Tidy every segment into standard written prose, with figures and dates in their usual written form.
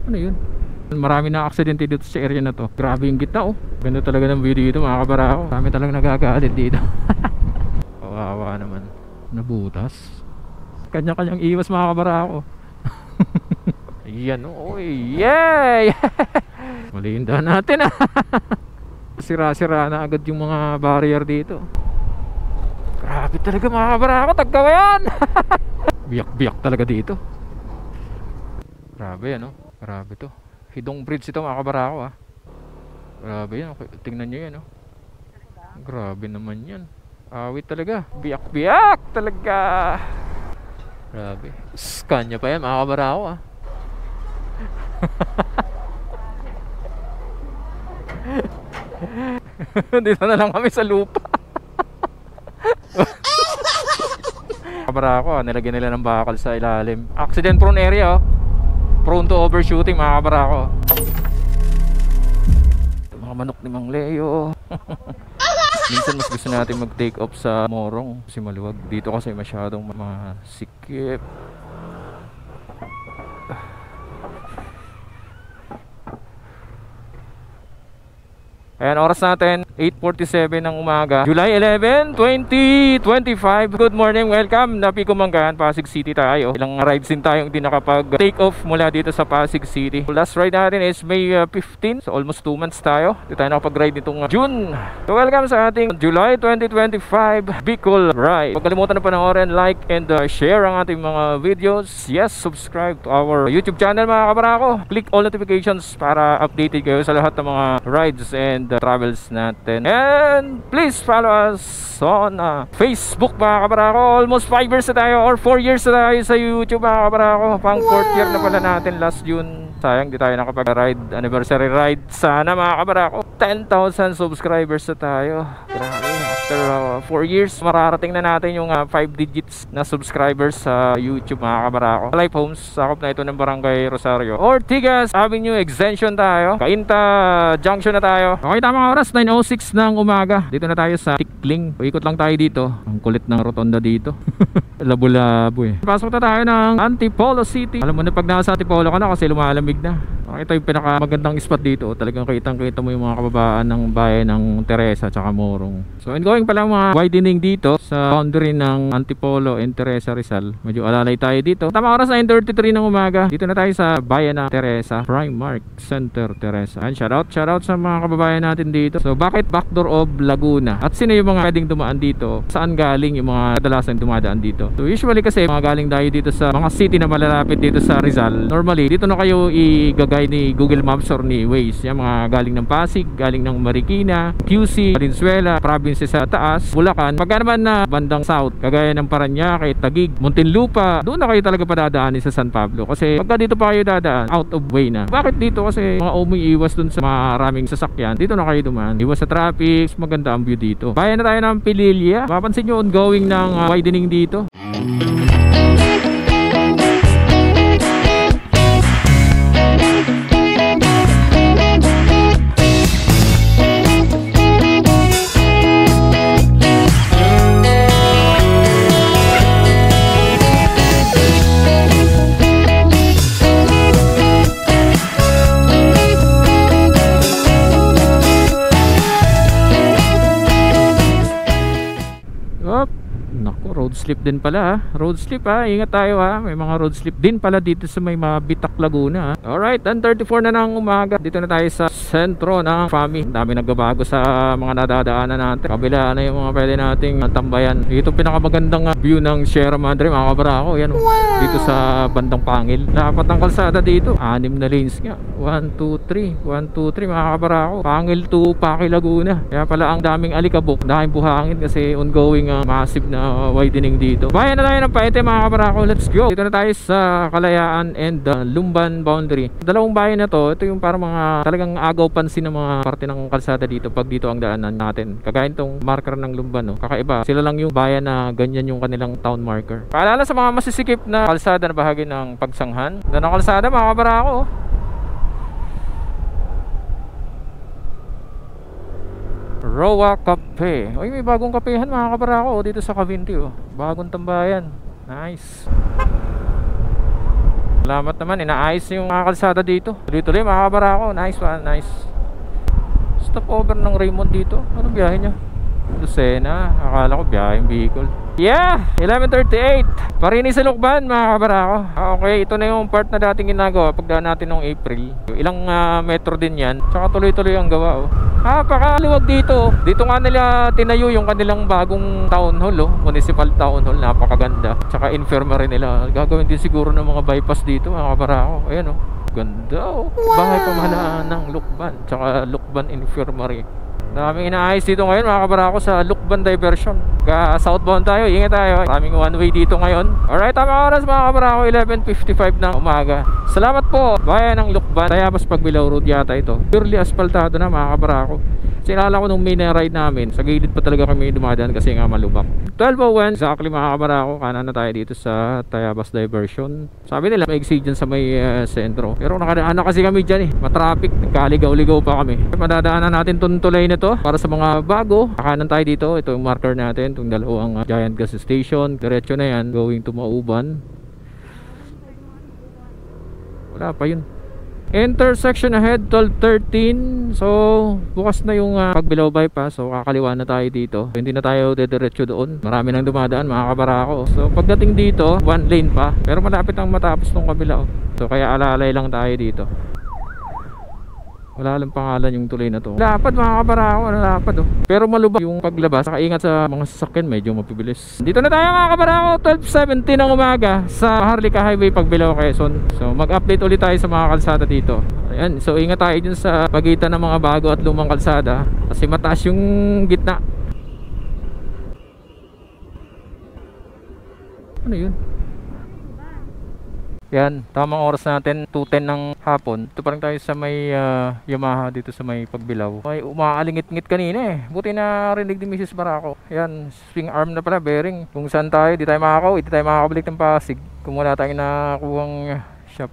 Ano yun? Marami na aksidente dito sa area na to. Grabe yung gitna oh. Ganda talaga ng video dito mga kabarako. Marami talagang nagagalit dito. Kawawa naman. Nabutas. Kanya-kanyang iwas mga kabarako. Ayan oh. Yay! Malinda natin ah. Sira-sira na agad yung mga barrier dito. Grabe talaga mga kabarako. Tagkawayan. Biyak-biyak talaga dito. Grabe ano. Grabe to. Hidong Bridge ito mga kabarako ah. Grabe yan. Tingnan nyo yan oh. Grabe naman yan. Awit talaga. Biyak-biyak talaga. Grabe. Scania pa yan mga kabarako ah. Dito na lang kami sa lupa. Kabarako, nilagyan nila ng bakal sa ilalim. Accident prone area oh. Prone to overshooting mga kabarako. Mga manok ni Mang Leo. Minsan mas gusto natin mag take off sa Morong kasi maluwag. Dito kasi masyadong masikip. Ayan, oras natin 8:47 ng umaga, July 11, 2025. Good morning, welcome. Napiko Manggahan, Pasig City tayo. Ilang rides din tayong hindi nakapag take off mula dito sa Pasig City. Last ride natin is May 15, so almost 2 months tayo. Hindi tayo nakapag-ride nitong June. So welcome sa ating July 2025 Bicol ride. Huwag kalimutan na panoorin, like and share ang ating mga videos. Yes, subscribe to our YouTube channel mga kabarako. Click all notifications para updated kayo sa lahat ng mga rides and travels natin. And please follow us on Facebook mga kabarako. Almost 5 years na tayo or 4 years na tayo sa YouTube mga kabarako. Pang 4th year na pala natin last June. Sayang di tayo nakapag-ride, anniversary ride. Sana mga kabarako 10,000 subscribers na tayo. Grabe. After 4 years mararating na natin yung 5 digits na subscribers sa YouTube mga kabarako. Life Homes, sakop na ito ng Barangay Rosario Ortigas Avenue Extension tayo. Cainta Junction na tayo. Okay, tamang oras 9:06 ng umaga. Dito na tayo sa Tikling. Ikot lang tayo dito. Ang kulit ng rotonda dito. Labo-labo eh. Pasok na tayo ng Antipolo City. Alam mo na pag nasa Antipolo ka na kasi lumalamig na. Ito yung pinakamagandang spot dito. Talagang kitang-kita mo yung mga kababaan ng bayan ng Teresa tsaka Morong. So ongoing pa lang mga widening dito sa boundary ng Antipolo and Teresa Rizal. Medyo alalay tayo dito. Tamang oras 9:33 ng umaga. Dito na tayo sa bayan ng Teresa, Primark Center Teresa. And shoutout sa mga kababayan natin dito. So bakit backdoor of Laguna? At sino yung mga pwedeng dumaan dito? Saan galing yung mga kadalasan dumadaan dito? So usually kasi mga galing tayo dito sa mga city na malalapit dito sa Rizal. Normally dito na kayo igagay ni Google Maps or ni Waze. Yung mga galing ng Pasig, galing ng Marikina, QC, Valenzuela, provinces sa taas, Bulacan. Pagka naman na bandang south, kagaya ng Parañaque, Taguig, Muntinlupa, doon na kayo talaga padadaanin sa San Pablo. Kasi pagka dito pa kayo dadaan, out of way na. Bakit dito? Kasi mga umiiwas dun sa maraming sasakyan. Dito na kayo dumaan. Iwas sa traffic, maganda ang view dito. Bayan na tayo ng Pililla. Mapansin nyo ongoing ng widening dito. Road slip din pala. Road slip ingat tayo may mga road slip din pala dito sa may Mabitak, Laguna Alright, 10:34 na ng umaga. Dito na tayo sa sentro ng FAMI. Dami nagbabago sa mga nadadaanan natin. Kabila na yung mga pwede nating tambayan. Dito pinakamagandang view ng Sierra Madre mga kabarako. Yan dito sa bandang Pangil. Dapat ang kalsada dito 6 na lanes nga. 1, 2, 3 mga kabarako. Pangil to Paki, Laguna. Kaya pala ang daming alikabok, daming buhangin kasi ongoing massive na widening dito. Bayan na tayo ng Paete mga kabarako. Let's go. Dito na tayo sa Kalayaan and Lumban boundary. Dalawang bayan na to. Ito yung parang mga talagang agaw pansin ng mga parte ng kalsada dito pag dito ang daanan natin. Kagaya itong marker ng Lumban kakaiba. Sila lang yung bayan na ganyan yung kanilang town marker. Paalala sa mga masisikip na kalsada na bahagi ng Pagsanghan. Doon ang kalsada mga kabarako. Roa Cafe. Uy, may bagong kapehan mga kabarako dito sa Cavinti Bagong tambayan. Nice. Salamat naman, inaayos yung mga kalsada dito. Tuloy-tuloy mga kabarako. Nice one, nice. Stop over ng Raymond dito. Anong biyahe niya? Lucena. Akala ko biyaheng Bicol. Yeah, 11:38. Parini sa Lukban mga kabarako. Okay, ito na yung part na dating ginagawa pagdaan natin noong April. Ilang metro din yan. Tsaka tuloy-tuloy ang gawa oh. Napakaluwag dito. Dito nga nila tinayo yung kanilang bagong town hall oh. Municipal town hall, napakaganda. Tsaka infirmary nila. Gagawin din siguro ng mga bypass dito mga kabarako. Ayan oh. Ganda oh. Wow. Bahay pamahalaan ng Lukban. Tsaka Lukban Infirmary. Daming inaayos dito ngayon mga kabarako sa Lukban Diversion. Southbound tayo, ingat tayo. Daming one way dito ngayon. Alright, tama oras mga kabarako, 11:55 ng umaga. Salamat po, bayan ng Lukban. Tayabas Pagbilao Road yata ito. Purely asfaltado na mga kabarako. Sinala ko nung main ride namin, sa gilid pa talaga kami dumadaan kasi nga malubak. 12:01, exactly mga kabarako, kanan na tayo dito sa Tayabas Diversion. Sabi nila may exit dyan sa may sentro. Pero nakadaan na kasi kami dyan eh, matraffic, nagkaligaw-ligaw pa kami. Madadaanan natin itong tulay na to para sa mga bago. Kanan tayo dito, ito yung marker natin, itong dalawang Giant Gas Station. Diretso na yan, going to Mauban. Wala pa yun. Intersection ahead, 12:13. So bukas na yung Pagbilao bypass. So kakaliwa na tayo dito. Hindi na tayo dediretso doon. Marami nang dumadaan mga kabarako. So pagdating dito, one lane pa. Pero malapit ang matapos ng kabila. So kaya alalay lang tayo dito. Wala lang pangalan yung tuloy na to. Lapad mga kabarako, lapad oh. Pero malubak yung paglabas. Saka ingat sa mga sasakyan, medyo mapibilis. Dito na tayo mga kabarako, 12:17 ng umaga sa Maharlika Highway, Pagbilao, Quezon. So mag-update ulit tayo sa mga kalsada dito. Ayan, so ingat tayo dun sa pagitan ng mga bago at lumang kalsada kasi mataas yung gitna. Ano yun? Yan, tamang oras natin 2:10 ng hapon. Ito pa rin tayo sa may Yamaha dito sa may Pagbilao. May umaalingit-ngit kanina eh. Buti na rinig ni Mrs. Barako. Yan, swing arm na pala, bearing. Kung saan tayo, di tayo makakauwi, di tayo makakabalik ng Pasig kung wala tayong nakuhang shop.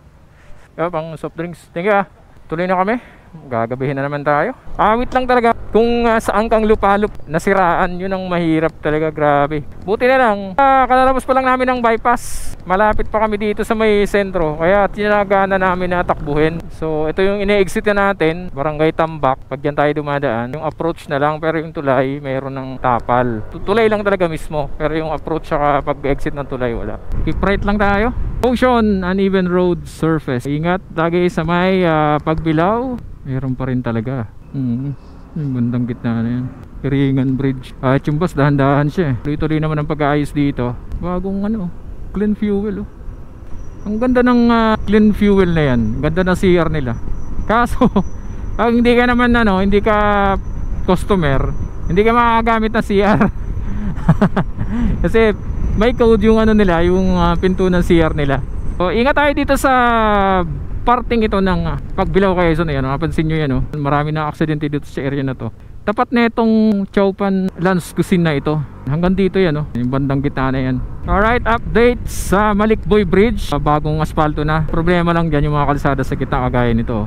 Kaya pang soft drinks. Thank you ah. Tuloy na kami. Gagabihin na naman tayo. Awit lang talaga. Kung saan kang lupalup, nasiraan, yun ang mahirap talaga, grabe. Buti na lang, kalalabas pa lang namin ng bypass. Malapit pa kami dito sa may sentro, kaya tinagana namin na takbuhin. So ito yung ine-exit na natin, Barangay Tambak. Pag yan tayo dumadaan, yung approach na lang, pero yung tulay mayroon ng tapal. Tulay lang talaga mismo, pero yung approach saka pag-exit ng tulay wala. Keep right lang tayo. Motion, uneven road surface. Ingat lagi sa may Pagbilao. Meron pa rin talaga. Yung bandang gitna na yan, Iringan Bridge. At yung bus dahan-dahan siya eh. Tuloy-tuloy naman ang pag-aayos dito. Bagong clean fuel oh. Ang ganda ng clean fuel na yan. Ganda ng CR nila. Kaso pag hindi ka naman hindi ka customer, hindi ka makagamit na CR. Kasi may code yung nila, yung pinto ng CR nila. So ingat tayo dito sa parting ito ng Pagbilao, Quezon. Ayan, mapansin nyo yan marami na aksidente dito sa area na to. Tapat na itong Chowpan Lance Cuisine na ito. Hanggang dito yan yung bandang gitna na yan. Alright, update sa Malikboy Bridge. Bagong asfalto na. Problema lang dyan yung mga kalsada sa gitna kagaya nito.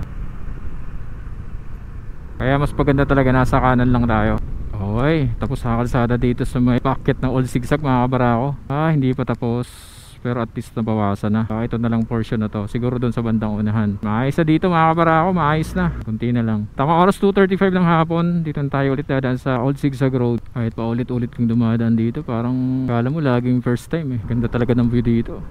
Kaya mas maganda talaga nasa kanan lang tayo. Okay, tapos sa kalsada dito sa may packet ng Old Zigzag mga kabarako. Hindi pa tapos, pero at least nabawasan na. Ito na lang portion na to, siguro doon sa bandang unahan. Maayos na dito mga kabarako, maayos na. Kunti na lang. Tamang oras 2:35 ng hapon. Dito na tayo ulit dadaan sa Old Zigzag Road. Kahit pa ulit-ulit kong dumadaan dito, parang kala mo laging first time eh. Ganda talaga ng view dito.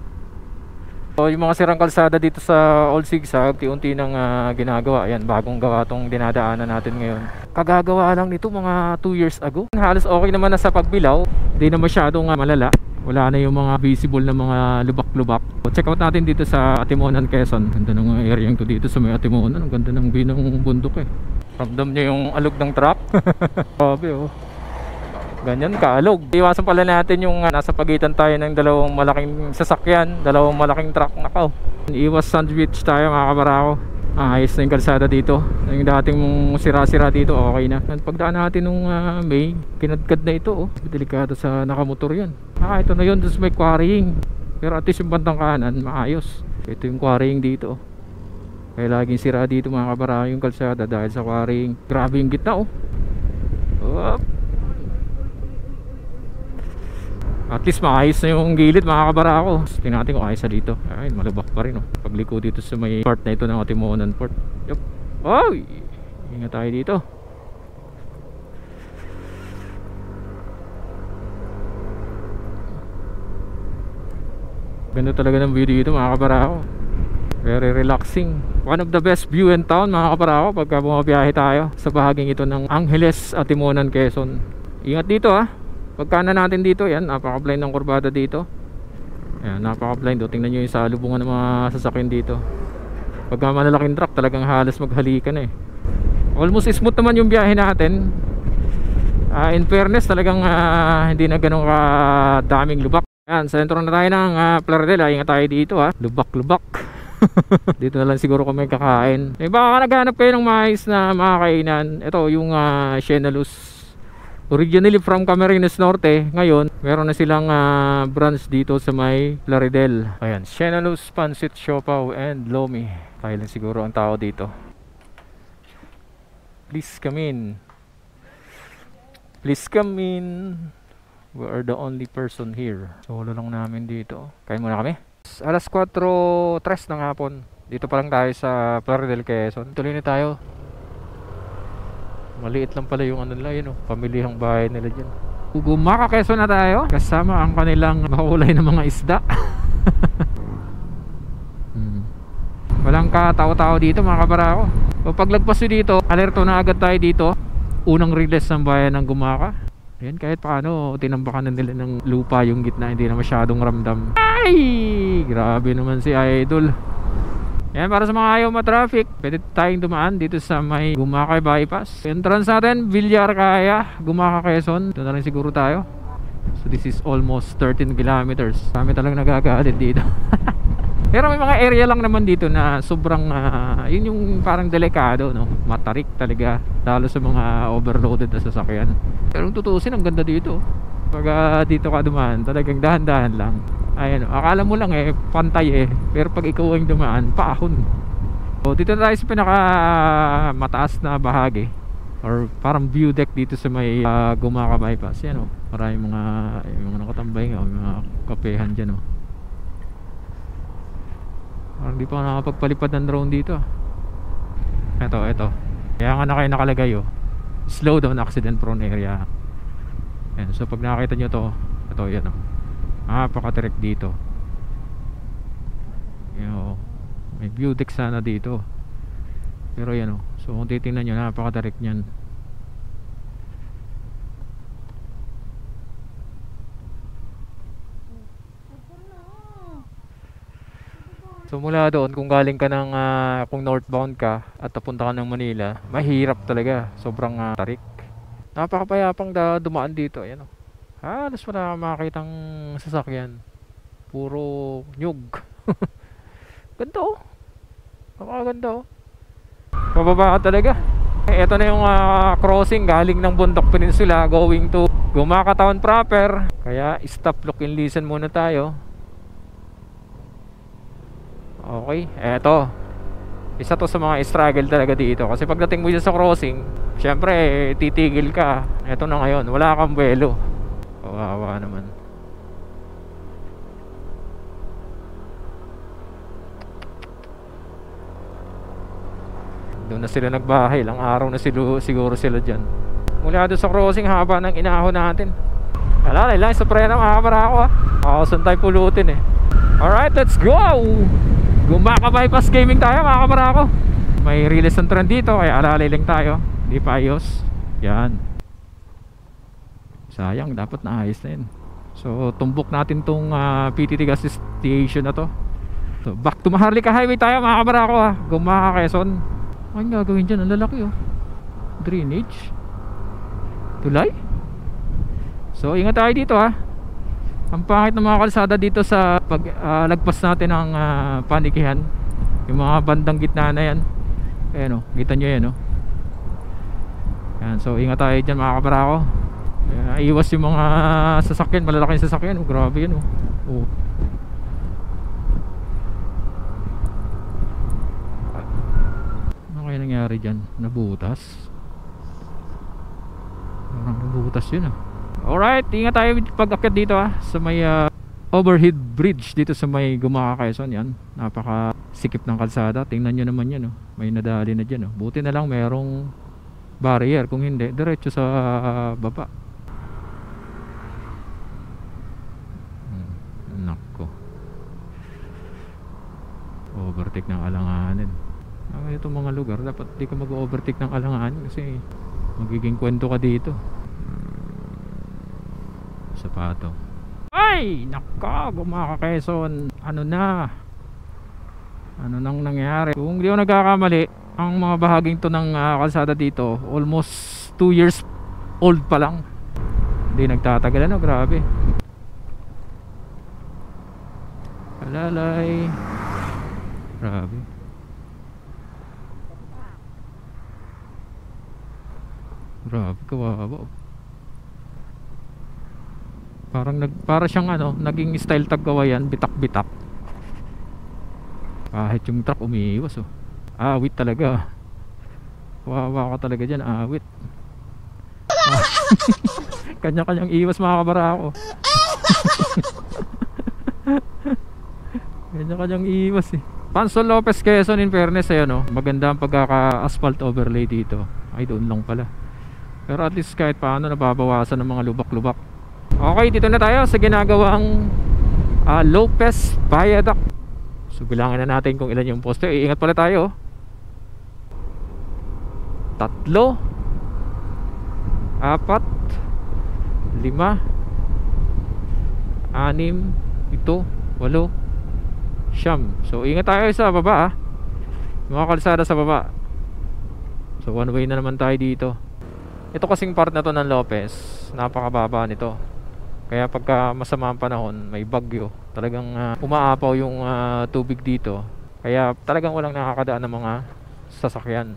So yung mga sirang kalsada dito sa Old Zigzag, unti nang ginagawa. Ayan, bagong gawa tong dinadaanan natin ngayon. Kagagawa lang nito mga 2 years ago. Halos okay naman na sa Pagbilao. Hindi na masyadong malala. Wala na yung mga visible na mga lubak-lubak. Check out natin dito sa Atimonan, Quezon. Ganda ng area to dito sa may Atimonan. Ang ganda ng view ng bundok eh. Ramdam niyo yung alog ng truck. Grabe oh. Ganyan kaalog. Iwasan pala natin yung nasa pagitan tayo ng dalawang malaking sasakyan, dalawang malaking truck. Nakaw. Iwas sandwich tayo mga kabarako. Ayos na yung kalsada dito. Yung dating mong sira-sira dito, okay na. At pagdaan natin nung May, kinadkad na ito delikado sa nakamotor yan. Ito na yun, tapos may quarrying. Pero at least yung bandang kanan, maayos. Ito yung quarrying dito. Kaya laging sira dito mga kabarako yung kalsada dahil sa quarrying. Grabe yung gitna At least maayos na yung gilid mga kabarako. Tingnan natin kung ayos na dito. Ay, malubak pa rin oh. Pagliko dito sa may part na ito ng Atimonan Port. Yup. Oh, ingat tayo dito. Ganda talaga ng view dito mga kabarako. Very relaxing. One of the best view in town mga kabarako pagka bumabiyahe tayo sa bahaging ito ng Angeles, Atimonan, Quezon. Ingat dito ha. Pagkanan natin dito, yan, napaka-blind ng kurbada dito. Ayan, napaka-blind. Tingnan nyo yung salubungan ng mga sasakyan dito. Pagka malalaking truck, talagang halos maghalikan eh. Almost smooth naman yung biyahe natin. In fairness, talagang hindi na ganun kadaming lubak. Ayan, sa sentro na tayo ng Plaridel. Ingat tayo dito ha. Lubak-lubak. Dito na lang siguro kami kakain. Baka naghanap kayo ng maayos na mga kainan. Ito, yung Shenalus. Originally from Camarines Norte, ngayon meron na silang branch dito sa may Plaridel. Ayan, Shenalus, Pancit, Siopaw and Lomi. Tayo lang siguro ang tao dito. Please come in. Please come in. We are the only person here. Solo lang namin dito. Kain muna kami. Alas 4:03 ng hapon. Dito pa lang tayo sa Plaridel, Quezon. Tuloy na tayo. Maliit lang pala yung ano nila, yun oh, pamilihang bahay nila dyan. Gumaka, Quezon na tayo. Kasama ang kanilang makulay na mga isda. Walang katao-tao dito mga kabarako. O paglagpas nyo dito, alerto na agad tayo dito. Unang release ng bayan ng Gumaka. Ayan, kahit paano tinambakan na nila ng lupa yung gitna, hindi na masyadong ramdam. Ay! Grabe naman si Idol. Yan, para sa mga ayaw ma-traffic, pwede tayong dumaan dito sa may Gumaka Bypass. Entrance natin, Villar Kaya, Gumaka, Quezon. Doon na rin siguro tayo. So this is almost 13 kilometers. Kami talagang nagagalit dito. Pero may mga area lang naman dito na sobrang yun yung parang delikado, no? Matarik talaga, lalo sa mga overloaded na sasakyan. Pero kung tutuusin, ang ganda dito. Pag dito ka dumaan, talagang dahan-dahan lang. Ayan, akala mo lang pantay pero pag ikaw ang dumaan, paahon. So dito na tayo sa pinaka mataas na bahagi or parang view deck dito sa may Gumaka Bypass. Yan maraming mga nakatambay may mga kapehan dyan parang di pa nakapagpalipad ng drone dito. Ito kaya nga na kayo nakalagay slow down, accident prone area. Yan, so pag nakakita nyo to, ito yan napaka-direct dito. May view deck sana dito. Pero yan so kung titingnan nyo, napaka-direct nyan. So mula doon, kung galing ka ng kung northbound ka at papunta ka ng Manila, mahirap talaga, sobrang tarik. Napakapayapang dumaan dito. Ayan halos wala kang makakitang sasakyan, puro nyug. Ganda napakaganda pababa ka talaga. Ito na yung crossing galing ng Bundok Peninsula going to Gumaka Town proper. Kaya stop, look and listen muna tayo. Okay, eto isa to sa mga struggle talaga dito. Kasi pagdating mo dyan sa crossing, syempre titigil ka. Eto na ngayon, wala kang buwelo. Kawawa naman. Doon na sila nagbahay. Ilang araw na siguro sila dyan. Mula doon sa crossing, haba ng inahon natin. Alala lang sa prena mga kabarako saan tayo pulutin Alright, let's go! Gumaka Bypass Gaming tayo mga kabarako. May release ng trend dito, kaya alalay lang tayo. Hindi pa ayos. Yan. Sayang, dapat naayos na yun. So tumbok natin tong PTT gas station na to. So back to Maharlika Highway tayo mga kabarako Gumaka, Quezon. Ano gagawin dyan? Ang lalaki drainage, tulay. So ingat tayo dito Ang pangit ng mga kalsada dito sa lagpas natin ng Panikihan. Yung mga bandang gitna na yan. Ayan kita nyo yan Yan, so ingat tayo dyan mga kabarako. Iwas yung mga sasakyan, malalaking sasakyan. Grabe yan Ano kaya nangyari dyan? Nabutas? Parang nabutas yun Alright, ingat tayo pag-akyat dito sa may overhead bridge dito sa may Gumaca, Quezon. Yan, napaka sikip ng kalsada. Tingnan nyo naman yan, may nadali na dyan. Buti na lang merong barrier, kung hindi diretso sa baba. Nako, overtake ng alanganin. Itong mga lugar dapat di ka mag-overtake ng alanganin kasi magiging kwento ka dito. Sapato. Ay, nako, Gumaca, Quezon. Ano nang nangyari? Kung di ako nagkakamali, ang mga bahaging to ng kalsada dito almost 2 years old pa lang. Hindi nagtatagal, grabe. Alalay, grabe. Grabe, kawawa. Para siyang naging style tagkawayan, bitak-bitak. Kahit yung truck umiiwas. Awit talaga. Kawawa ka talaga dyan, awit. Kanya-kanyang iwas, mga kabarako. Kanya-kanyang iwas Pansol Lopez, Quezon, in fairness maganda ang pagkaka-asphalt overlay dito. Ay, doon lang pala. Pero at least kahit paano nababawasan ng mga lubak-lubak. Okay, dito na tayo sa ginagawang Lopez Viaduct. So bilangin na natin kung ilan yung poste. Iingat pala tayo. 3 4 5 6 7 8 Siyam. So ingat tayo sa baba mga kalsada sa baba. So one way na naman tayo dito. Ito kasing part na to ng Lopez, napakababa nito. Kaya pagka masama ang panahon, may bagyo, talagang umaapaw yung tubig dito. Kaya talagang walang nakakadaan ng mga sasakyan.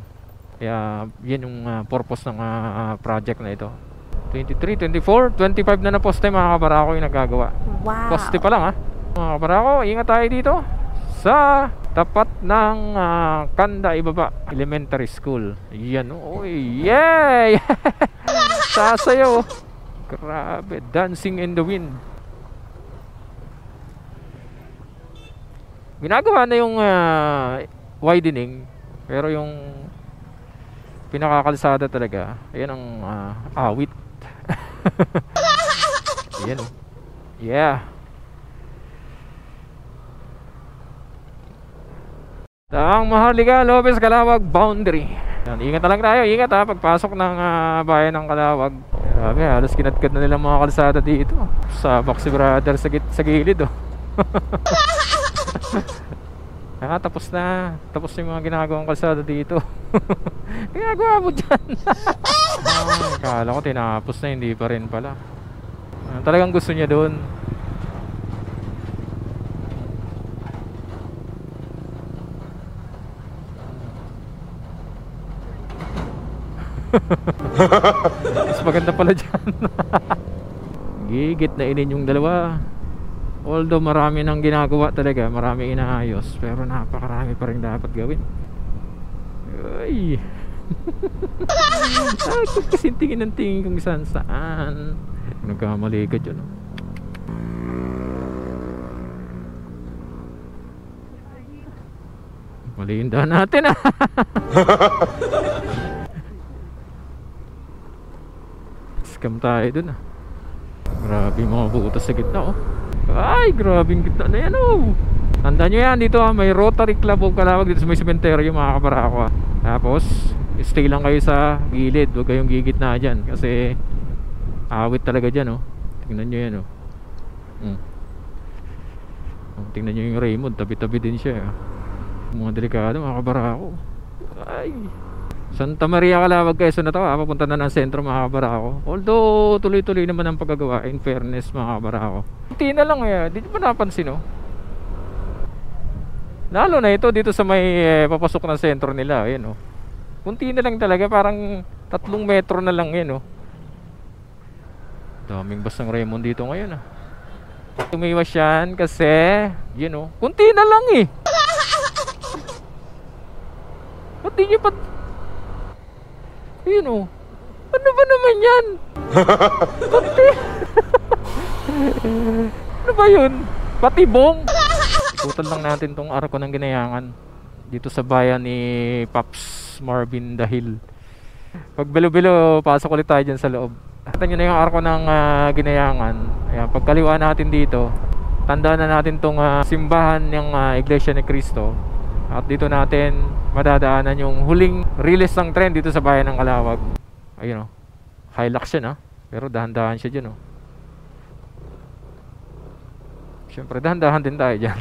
Kaya yan yung purpose ng project na ito. 23, 24, 25 na poste, mga kabarako, yung nagagawa. Wow. Poste pa lang mga kabarako, ingat tayo dito sa tapat ng Kanda Ibaba Elementary School. Yan, yay! Sasayaw. Grabe, dancing in the wind. Ginagawa na yung widening, pero yung pinakakalsada talaga, ayan ang awit. Ayan, yeah. Ang Maharlika Lopez Calawag boundary. Yan, ingat na lang tayo, ingat pagpasok ng bayan ng Calawag. Grabe, halos kinadkad na nilang mga kalsada dito. Sabak si brother sa gilid tapos na. Tapos yung mga ginagawang kalsada dito. Ginagawa mo dyan. Akala ko tinapos na, hindi pa rin pala. Talagang gusto niya doon. Mas maganda pala dyan. Gigit na inin yung dalawa. Although marami nang ginagawa talaga, marami inaayos, pero napakarami pa rin dapat gawin. Ay. Kasi tingin ng tingin kung saan nagkamali ka dyan. Maliindahan natin Scam tayo dun Grabe mga butas sa gitna Ay, grabing gitna na yan Tandaan nyo yan dito may Rotary Club of Calawag dito sa may sementeryo, mga kabarako Tapos stay lang kayo sa gilid, huwag kayong gigitna dyan kasi awit talaga dyan Tingnan nyo yan Tingnan nyo yung Raymond, tabi-tabi din siya Mga delikado, mga kabarako. Ay, Santa Maria Calawag, Quezon na to papunta na ng sentro, mga kabarako. Although tuloy-tuloy naman ang paggagawa, in fairness, mga kabarako. Hindi na lang di nyo ba napansin lalo na ito dito sa may papasok ng sentro nila. Ayan kunti na lang talaga, parang 3 metro na lang yan Daming basang Raymond dito ngayon Tumiwas yan kasi kunti na lang Ba't di nyo pa ano ba naman yan? Ano ba yun? Patibong? Ikutan lang natin tong arko ng Ginayangan dito sa bayan ni Pops Marvin Dahil. Pag bilo-bilo, pasok ulit tayo dyan sa loob. Kita nyo na yung arko ng Ginayangan. Ayan, pagkaliwa natin dito, tandaan na natin tong simbahan ng Iglesia ni Cristo. At dito natin madadaanan yung huling release ng tren dito sa bayan ng Calawag. Ayun o, Hilux yan pero dahan-dahan siya dyan Siyempre dahan-dahan din tayo dyan.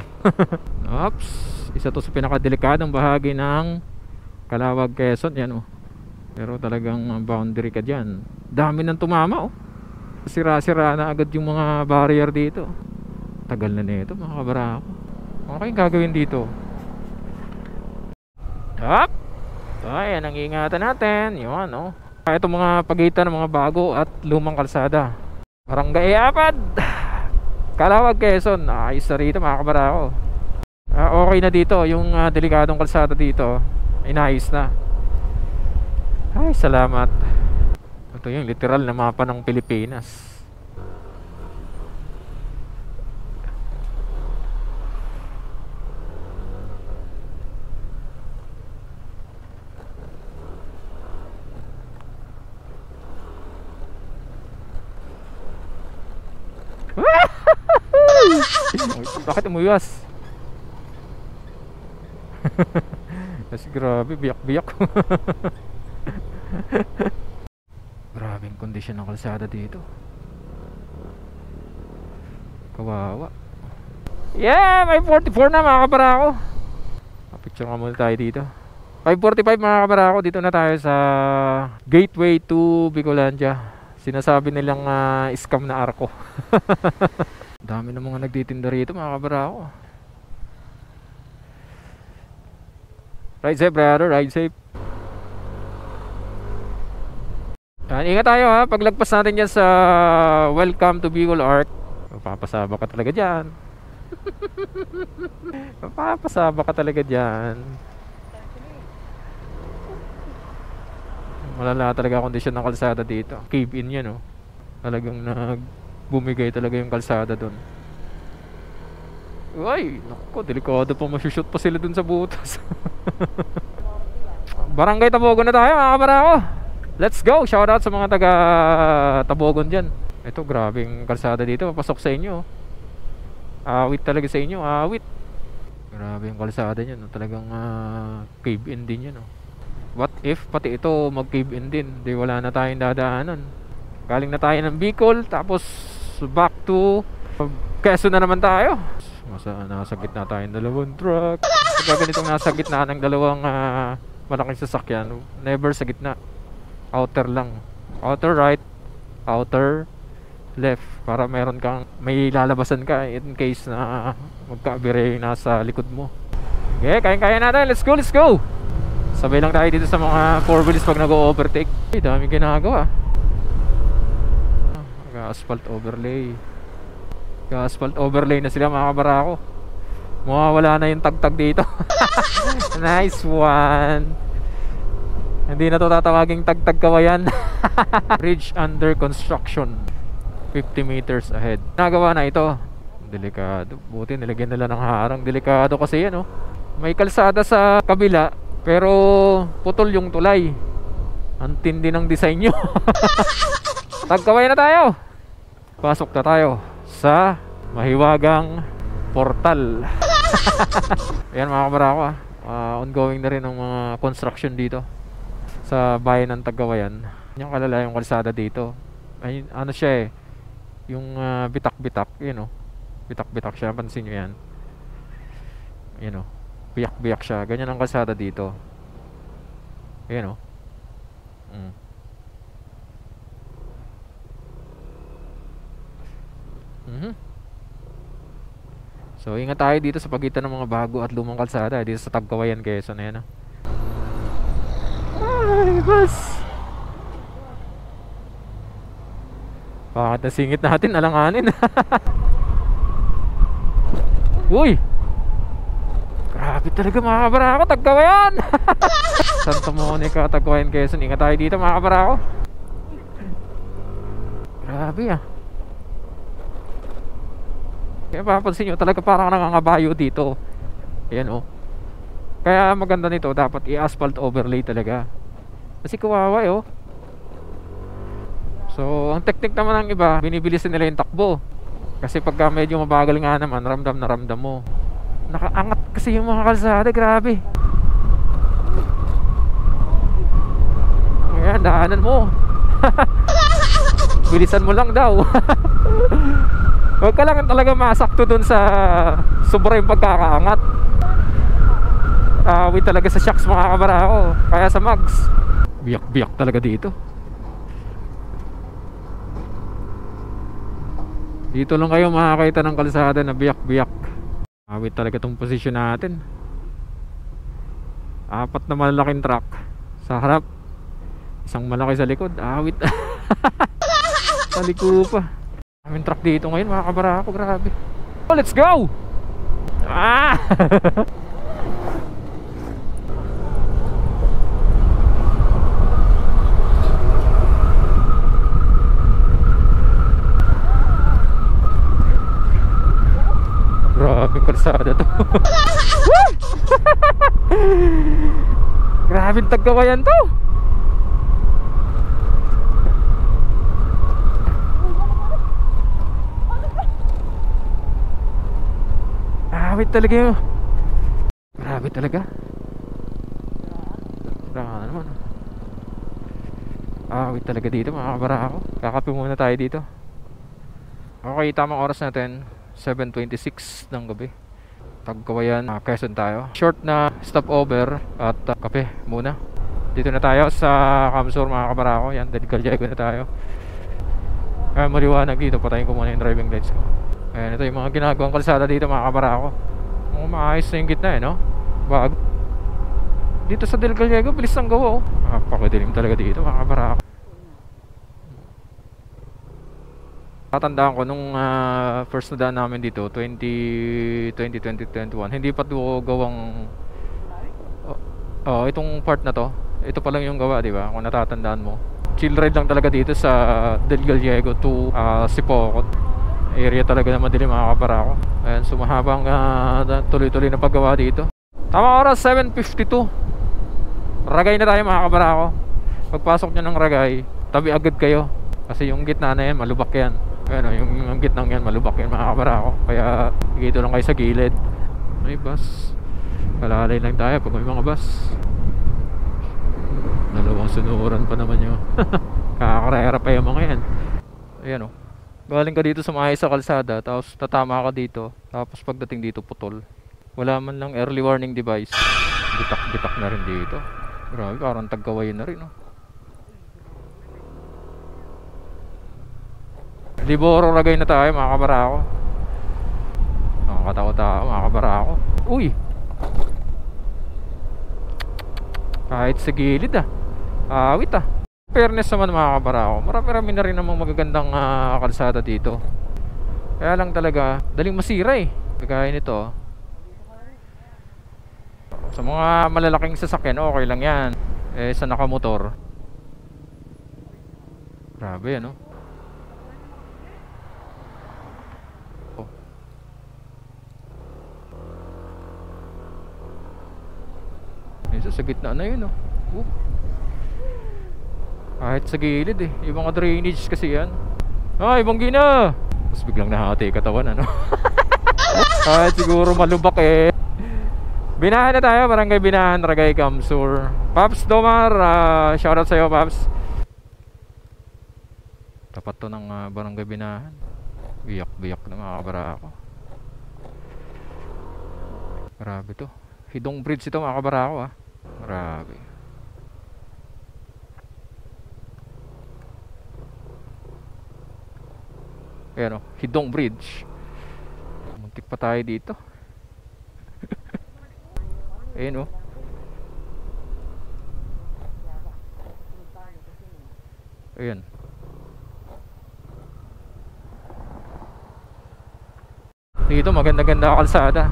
Oops, isa to sa pinakadelikadong bahagi ng Calawag, Quezon. Yan pero talagang boundary ka dyan. Dami nang tumama Sira-sira na agad yung mga barrier dito. Tagal na nito mga kabarako. Ano kayong gagawin dito? Up! Ayan ang ingatan natin. Yun ito mga pagitan ng mga bago at lumang kalsada. Barangay Apad, Calawag, Quezon. Ayos na rito mga kabarako. Okay na dito. Yung delikadong kalsada dito inayos na. Ay, salamat. Ito yung literal na mapa ng Pilipinas. Bakit umuyas? Kasi grabe, biyak-biyak. Grabing kondisyon ng kalsada dito. Kawawa. Yeah, may 44 na mga kabarako. Picture nga muna tayo dito. 5:45 mga kabarako. Dito na tayo sa gateway to Bicolandia. Sinasabi nilang scam na arko. Dami ng mga nagtitinda rito mga kabarako. Ride safe brother, ride safe. Ingat tayo paglagpas natin dyan sa Welcome to Bicol Arc. Mapapasaba ka talaga dyan. Mapapasaba ka talaga dyan. Malala talaga kondisyon ng kalsada dito. Cave in yan Talagang bumigay talaga yung kalsada doon. Uy, naku, delikado pa, masushoot pa sila doon sa butas. Barangay Tabogon na tayo mga kabarako. Let's go! Shoutout sa mga taga Tabogon dyan. Ito, grabing kalsada dito. Papasok sa inyo. Awit talaga sa inyo. Awit. Grabe yung kalsada nyo. Talagang cave in din yun. What if pati ito mag cave in din? Di wala na tayong dadaanan. Galing na tayo ng Bicol. Tapos back to Quezon na naman tayo. Nasa gitna tayong dalawang truck. Pagka ganitong nasa gitna ng dalawang malaking sasakyan, never sa gitna. Outer lang. Outer right, outer left, para meron kang may lalabasan ka in case na magkaabire nasa likod mo. Okay, kaya natin. Let's go, let's go. Sabay lang tayo dito sa mga 4 wheels pag nag-overtake. Daming ginagawa. Asphalt overlay. Asphalt overlay na sila mga kabarako. Mawawala na yung tagtag dito. Nice one. Hindi na to tatawaging tagtag kawayan. Bridge under construction 50 meters ahead. Nagawa na ito. Delikado. Buti nilagyan nila ng harang. Delikado kasi yan May kalsada sa kabila pero putol yung tulay. Ang tindi ng design nyo. Tagkawayan na tayo. Pasok na tayo sa mahiwagang portal. Ayan mga kabarako ongoing na rin ang mga construction dito sa bayan ng Tagawayan. Yung kalala yung kalsada dito. Ay, ano siya yung bitak-bitak, bitak-bitak siya, pansin nyo yan. Biyak-biyak siya. Ganyan ang kalsada dito. Ayan So ingat tayo dito sa pagitan ng mga bago at lumang kalsada dito sa Tagawayan, Quezon. Ayan Ay, bus. Bakit nasingit natin, alanganin. Uy, grabe talaga mga kabarako. Tagawayan. Santa Monica, Tagawayan, Quezon. Ingat tayo dito mga kabarako. Grabe ah. Kaya papansin nyo talaga parang nangangabayo dito. Ayan oh. Kaya maganda nito, dapat i-asphalt overlay talaga. Kasi kawawa oh. So ang technique naman ng iba, binibilisan nila yung takbo. Kasi pagka medyo mabagal nga naman, ramdam na ramdam mo. Nakaangat kasi yung mga kalsada, grabe. Ayan, daanan mo. Bilisan mo lang daw. Huwag ka lang talaga masakto dun sa sobra yung pagkakaangat. Wait talaga sa shocks mga kabarako. Kaya sa mags, biyak-biyak talaga dito. Dito lang kayo makakita ng kalsada na biyak-biyak. Awit talaga tong posisyon natin. 4 na malalaking truck sa harap, isang malaki sa likod. Awit. Sa liko pa. Kaming truck dito ngayon mga kabarako, grabe. Oh, let's go! Ah! Grabe kalsada to. Grabe tagkawayan to. Grabe talaga yun. Grabe talaga. Grabe naman. Grabe talaga dito mga kabarako. Kakape muna tayo dito. Okay, tamang oras natin 7:26 ng gabi. Tagkawayan, Quezon tayo. Short na stopover at kape muna. Dito na tayo sa Camsur mga kabarako. Yan, Delgado na tayo. Kaya maliwanag dito, patayin ko muna yung driving lights ko. Ayan, ito yung mga ginagawang kalsada dito mga kabarako. Maayos na yung gitna eh, no? Bago. Dito sa Delgado, bilis ang gawa oh. Napakadilim talaga dito mga kabarako. Tatandaan ko nung first na daan namin dito 2021, hindi pa ito gawang itong part na to. Ito pa lang yung gawa, di ba? Kung natatandaan mo, chill ride lang talaga dito sa Del Gallego to Sipocot area. Talaga naman din mga kabarako. Ayan, sumahabang tuloy-tuloy na paggawa dito. Tama oras 7:52. Ragay na tayo mga kabarako. Pagpasok nyo ng Ragay, tabi agad kayo kasi yung gitna na yan malubak yan. Ano, yung gitnang yan malubak yan mga kabarako. Kaya dito lang kayo sa gilid. May bus, kalalay lang tayo pag may mga bus. Dalawang sunuran pa naman yun. Kakakarera pa yung mga yan. Ayan o, galing ka dito sa maayos sa kalsada, tapos tatama ka dito, tapos pagdating dito putol. Wala man lang early warning device. Bitak-bitak na rin dito. Grabe, parang tagkawayin na rin o. Liboro Ragay na tayo mga kabarako. Nakakatawa-tawa mga kabarako. Uy, kahit sa gilid awit fairness naman mga kabarako, marami-rami na rin namang magagandang kalsada dito. Kaya lang talaga daling masira eh. Kagaya nito, sa mga malalaking sasakyan okay lang yan. Sa nakamotor, grabe ano. Sa gitna na yun kahit sa gilid eh. Yung mga drainage kasi yan. Ibang gina. Tapos biglang nahati katawan ano. Kahit siguro malubak eh. Binahan na tayo, Barangay Binahan, Ragay, Camsur. Paps Domar, shoutout sa'yo Paps. Tapat to ng Barangay Binahan. Biyak-biyak na mga kabarako. Grabe to. Hidong Bridge ito mga kabarako Grabe. Ayan Hidong Bridge. Muntik pa tayo dito. Ayan Ayan. Dito maganda-ganda kalsada.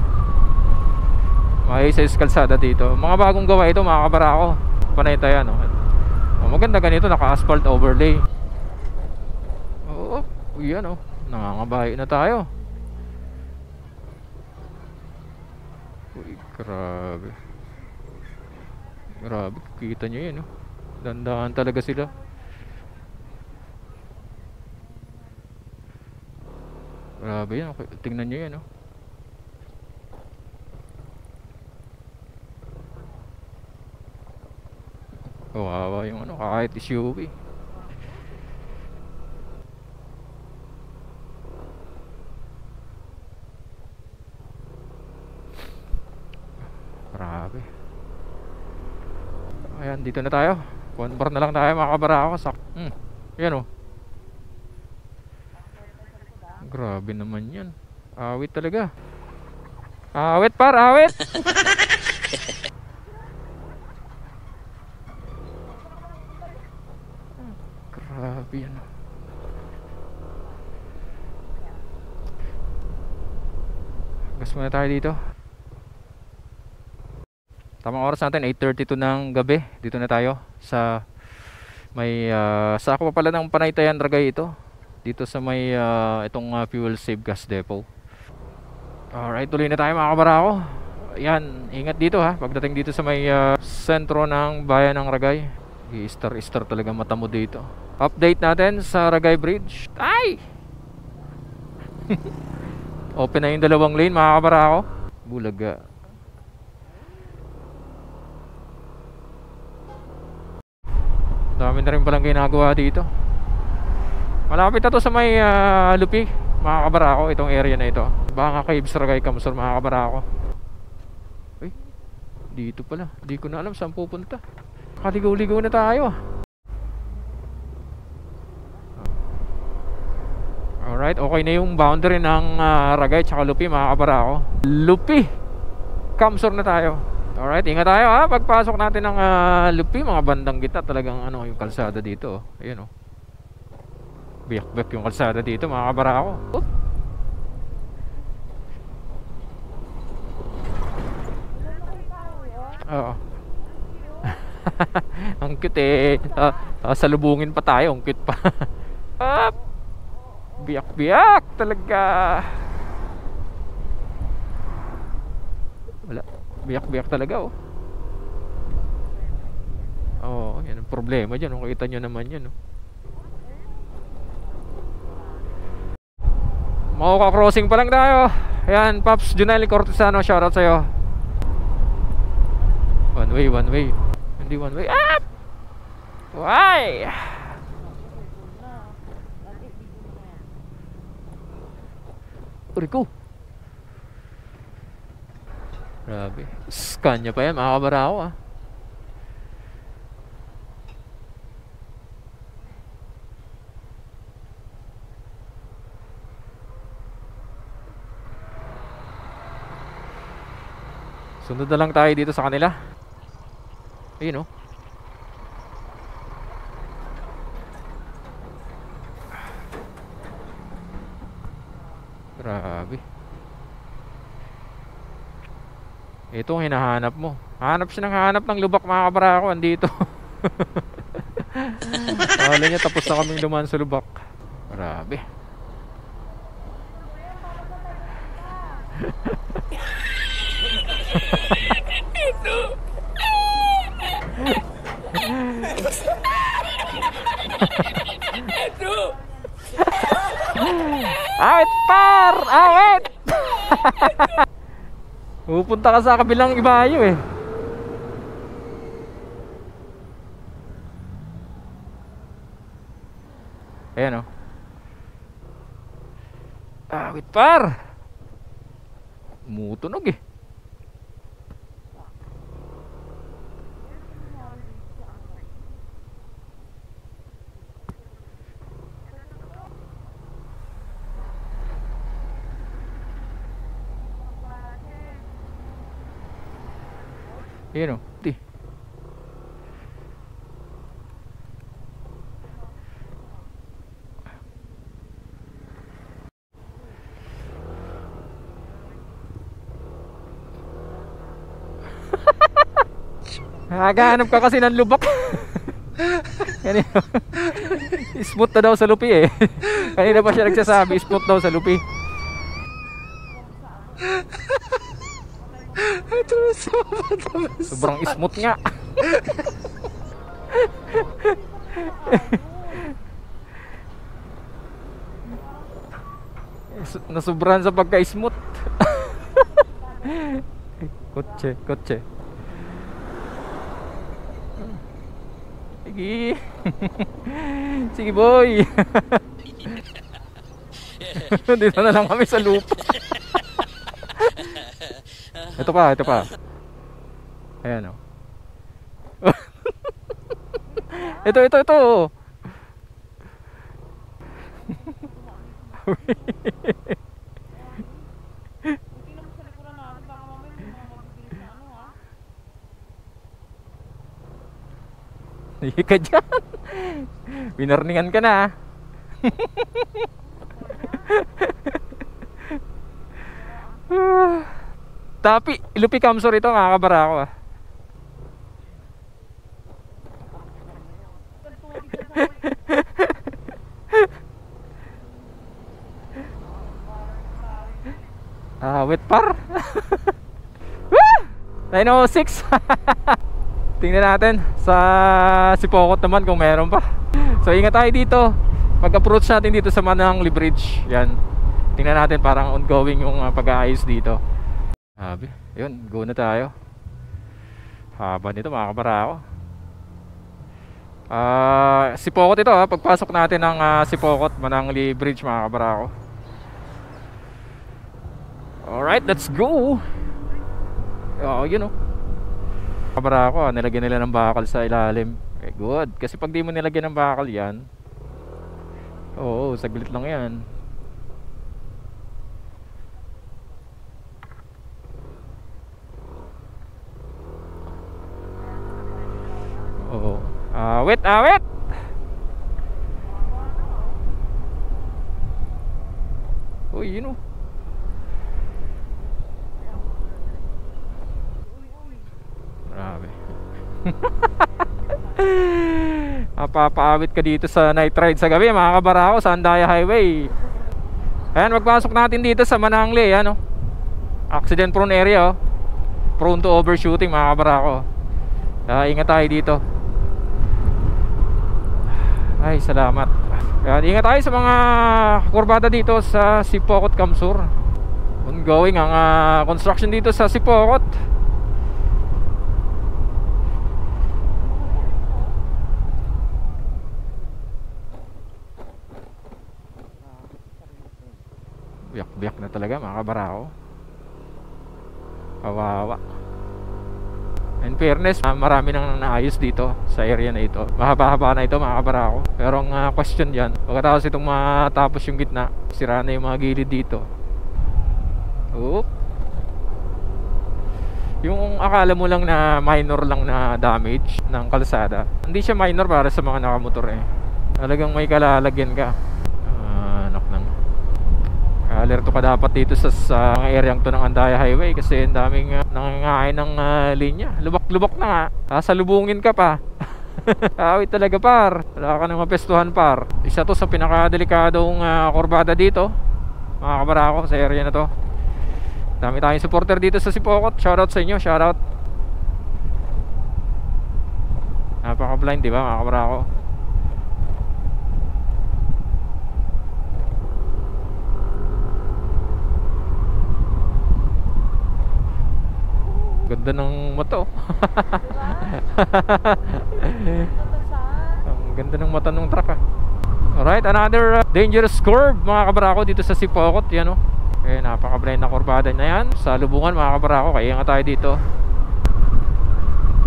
Maayos kalsada dito. Mga bagong gawa ito mga kabarako. Panay tayo maganda ganito, naka-asphalt overlay. Uy, yan oh. Nangangabahay na tayo. Uy, grabe. Grabe, kita nyo yan oh. Dandahan talaga sila. Grabe yan, tingnan nyo yan oh. Kawawa yung ano, kahit SUV. Grabe. Ayan, dito na tayo. 1 bar na lang tayo, makabara ako. Yan oh. Grabe naman yan. Awit talaga. Awit par, awit. Grabe yan. Gas muna tayo dito. Tamang oras natin 8:32 ng gabi. Dito na tayo sa may sako pa pala ng Panaytayan Ragay ito. Dito sa may itong fuel save gas depot. Alright, tuloy na tayo mga kabarako. Yan, ingat dito ha. Pagdating dito sa may sentro ng bayan ng Ragay. I-star talaga mata mo dito. Update natin sa Ragay Bridge. Ay! Open na yung dalawang lane mga kabarako. Bulaga. Dami na rin palang ginagawa dito. Malapit na to sa may Lupi mga kabarako, itong area na ito. Baka Caves Ragay Kamsur mga kabarako. Uy, dito pala. Di ko na alam saan pupunta. Kaligaw-ligaw na tayo. Alright, okay na yung boundary ng Ragay tsaka Lupi mga kabarako. Lupi Kamsur na tayo. Alright, ingat tayo ha. Pagpasok natin ng Lupi, mga bandang kita, talagang ano yung kalsada dito. Ayan oh. Biyak-biyak yung kalsada dito mga kabarako. Oo. Ang cute eh. Salubungin pa tayo, ang cute pa. Biyak-biyak talaga. Wala. Biyak-biyak talaga oh. Oo, yan ang problema dyan. Kita nyo naman yan oh. Mauka-crossing pa lang tayo. Ayan, Pops Junel Cortesano, shoutout sa'yo. One way. Hindi one way. Ah! Why? Rico. Grabe. Scania pa yan, mga kabarako ah. Sunod na lang tayo dito sa kanila. Ayun oh. Grabe. Ito ang hinahanap mo. Hanap siya ng lubak mga kabarako. Andito. Akala niya tapos na kaming dumaan sa lubak. Grabe. Awit par! Awit! Pupunta ka sa kabilang ibayo eh. Ayan oh. Awit par! Mutunog eh. Ayan o. Nakahanap ka kasi ng lubak. Yan yun. Smooth na daw sa lupi eh. Kanina pa siya nagsasabi, smooth daw sa lupi. Sobrang smooth nga. Nasubran sa pagka-smooth. Kotse. Sige. Sige boy. Dito na lang kami sa lupa. Ito pa. Ayan o. Ito. Hindi ka dyan. Winarningan ka na. Tapi, Lupi Kamsur ito mga kabarako ah. Wet par. 906. Tingnan natin sa Sipokot naman kung meron pa. So ingat tayo dito. Pag-approach natin dito sa Mananangli Bridge. Yan. Tingnan natin parang ongoing yung pag-aayos dito. Sabi, yun, go na tayo. Haba nito mga kabarako. Sipokot ito ha. Pagpasok natin ng Sipokot Mananangli Bridge mga kabarako. Alright, let's go. Yun o. Kabarako, nilagyan nila ng bakal sa ilalim. Okay, good. Kasi pag di mo nilagyan ng bakal yan, oo, saglit lang yan. Oo. Awit. Uy, yun o. Grabe. Mapapaawit ka dito sa night ride sa gabi mga kabarako sa Andaya Highway. Ayan, magpasok natin dito sa Mananangli. Ayan, accident prone area oh. Prone to overshooting mga kabarako. Ingat tayo dito. Ay, salamat. Ayan, ingat tayo sa mga kurbada dito sa Sipokot Kamsur. Ongoing ang construction dito sa Sipokot. Biyak na talaga mga kabarako. Kawawa. In fairness, marami nang naayos dito sa area na ito. Mahaba-haba na ito mga kabarako. Pero ang question dyan, pagkatapos itong matapos yung gitna, sira na yung mga gilid dito. Oop. Yung akala mo lang na minor lang na damage ng kalsada, hindi siya minor para sa mga nakamotor eh. Talagang may kalalagyan ka. Alerto ka dapat dito sa mga areang to ng Andaya Highway kasi ang daming nangangain ng linya. Lubak-lubak na nga. Sasalubungin ka pa. Awit talaga par. Wala ka nang mapestuhan par. Isa to sa pinakadelikadong kurbada dito mga kabarako sa area na to. Dami tayong supporter dito sa Sipokot. Shoutout sa inyo, shoutout. Napaka-blind diba mga kabarako? Ganda ng mata oh. Ang ganda ng mata ng truck ah. Alright, another dangerous curve mga kabarako dito sa Sipokot. Yan oh. Napaka-blind na kurbada na yan. Sa lubungan mga kabarako, kaya nga tayo dito.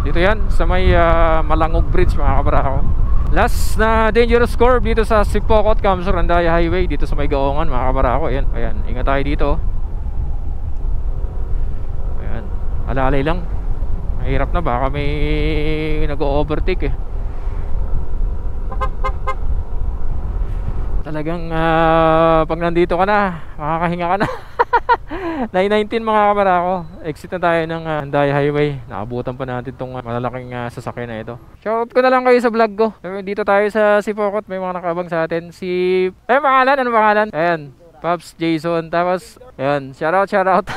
Dito yan, sa may Malangog Bridge mga kabarako. Last na dangerous curve dito sa Sipokot Kamsur Andaya Highway. Dito sa may Gaongan mga kabarako. Ayan, ingat tayo dito. Alalay lang. Mahirap na, baka may nag-o-overtake eh. Talagang pag nandito ka na, makakahinga ka na. 9:19 mga kabarako. Exit na tayo ng Handay Highway. Naabutan pa natin itong malalaking sasakyan na ito. Shoutout ko na lang kayo sa vlog ko. Dito tayo sa Sipokot. May mga nakabang sa atin. Pangalan? Ano pangalan? Ayan. Pops Jason. Tapos, ayan. Shoutout.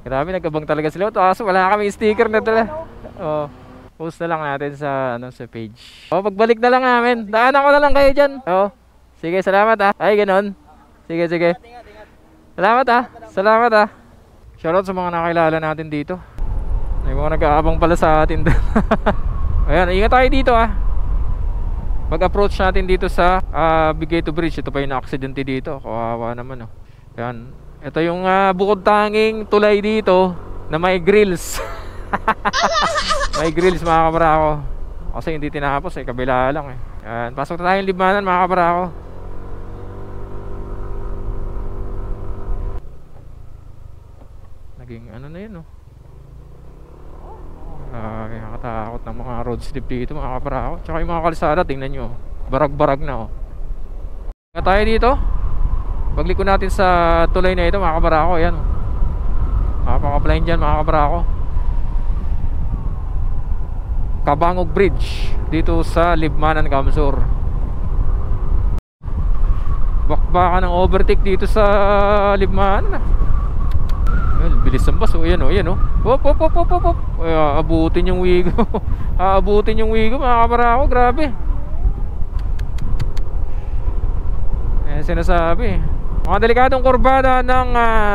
Grabe, nagkabang talaga sila. Kaso wala kami sticker na dala. Oh, post na lang natin sa page. Oh, pagbalik na lang namin. Daanan ko na lang kayo dyan. Oh, sige, salamat Ay, ganon. Sige. Salamat Shoutout sa mga nakilala natin dito. May mga nag-aabang pala sa atin. Ayan, ingat tayo dito Pag-approach natin dito sa Bigeto Bridge. Ito pa yung na-aksidente dito. Kawawa naman Ayan. Ito yung bukod tanging tulay dito na may grills. May grills mga kabarako. Kasi hindi tinapos kabila lang Ayan, pasok na tayong libmanan mga kabarako. Ano na yun nakakatakot ng mga road slip dito mga kaparako. Tsaka yung mga kalsada, tingnan nyo, barag-barag na Nga tayo dito. Pagliko natin sa tulay na ito mga kaparako. Ayan makapaka-apply dyan mga kaparako. Kabangog Bridge dito sa Libmanan, Kamsur. Bakbakan ng overtake dito sa Libmanan. Bilis ng bus Ayan Hop. Abutin yung wigo. Abutin yung wigo mga kabarako. Grabe. Sinasabi mga delikadong kurbada ng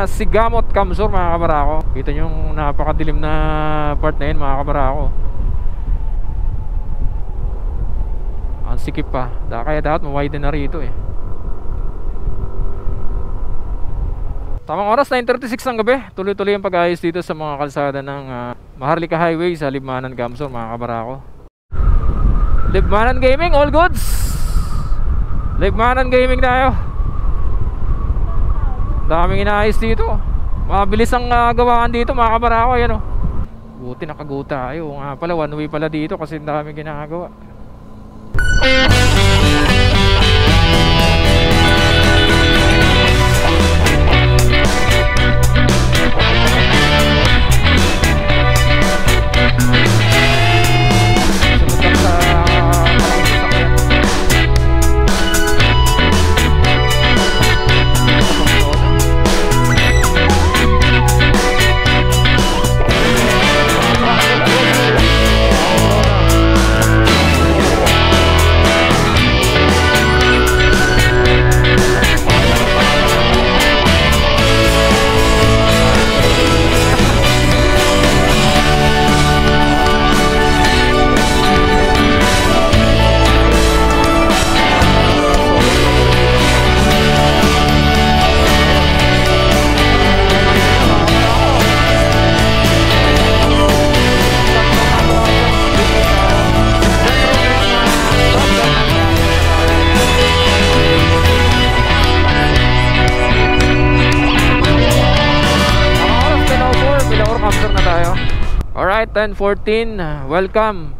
Sigamot, Kamsur mga kabarako. Kita nyo yung napakadilim na part na yun mga kabarako. Ang sikip pa. Kaya dapat mawiden na rito Tamang oras, 9:36 ng gabi. Tuloy-tuloy ang pag-ayos dito sa mga kalsada ng Maharlika Highway sa Libmanan, Kamsur mga kabarako. Libmanan Gaming, all goods. Libmanan Gaming tayo. Daming inaayos dito. Mabilis ang gawaan dito mga kabarako. Ayan Buti nakaguta tayo. Nga pala, one way pala dito kasi daming ginagawa. Alright, 10:14. Welcome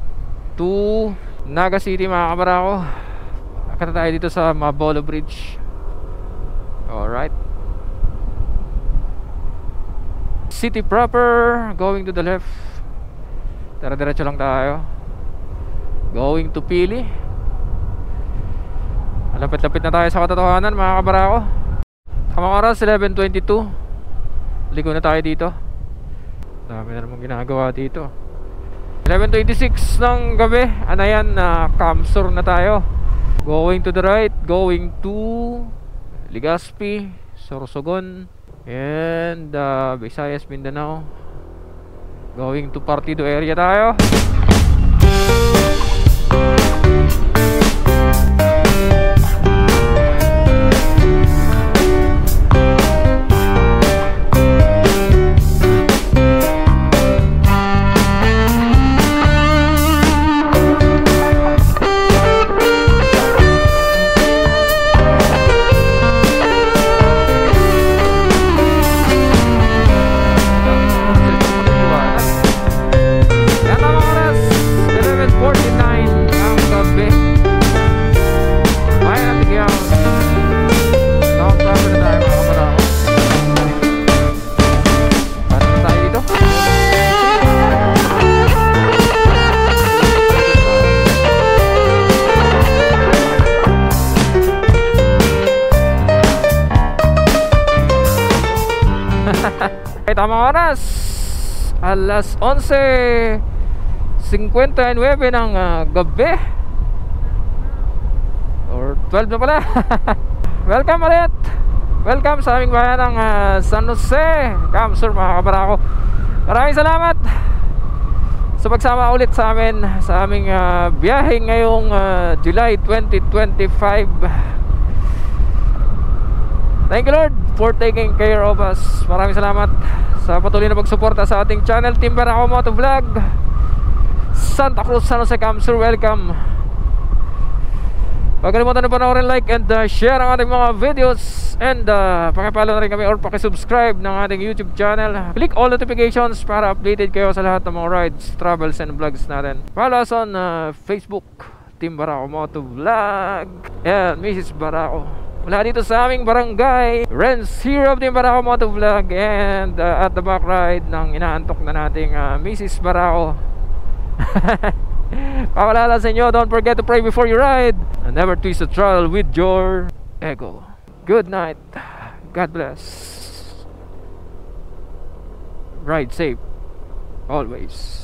to Naga City mga kabarako. Akata tayo dito sa Mabolo Bridge. Alright, city proper. Going to the left. Tara-diretso lang tayo. Going to Pili. Lapit-lapit na tayo sa katotohanan mga kabarako. Tamang oras, 11:22. Ligo na tayo dito. Dami na namang ginagawa dito. 11:26 ng gabi. Ano yan? Kamsur na tayo. Going to the right. Going to Legazpi, Sorsogon, and Visayas, Mindanao. Going to Partido area tayo. Yan, tamang oras. Okay, tamang oras. Alas 11:59 ng gabi. Or 12 na pala. Welcome ulit. Welcome sa aming bayan ng San Jose, Camsur, mga kabarako. Maraming salamat sa pagsama ulit sa amin sa aming biyahe ngayong July 2025. Thank you Lord for taking care of us. Maraming salamat sa patuloy na pagsuporta sa ating channel, Team Barako Moto Vlog, Santa Cruz, San Jose, Camsur. Welcome. Huwag kalimutan na panoorin, like and share ang ating mga videos. And pakipalo na rin kami or pakisubscribe ng ating YouTube channel. Click all notifications para updated kayo sa lahat ng mga rides, travels and vlogs natin. Follow us on Facebook, Team Barako Moto Vlog and Mrs. Barako. Mula dito sa aming barangay, Renz here of Team Barako Moto Vlog. And at the back ride ng inaantok na nating Mrs. Barako. Paalala sa inyo, don't forget to pray before you ride and never twist a throttle with your ego. Good night. God bless. Ride safe always.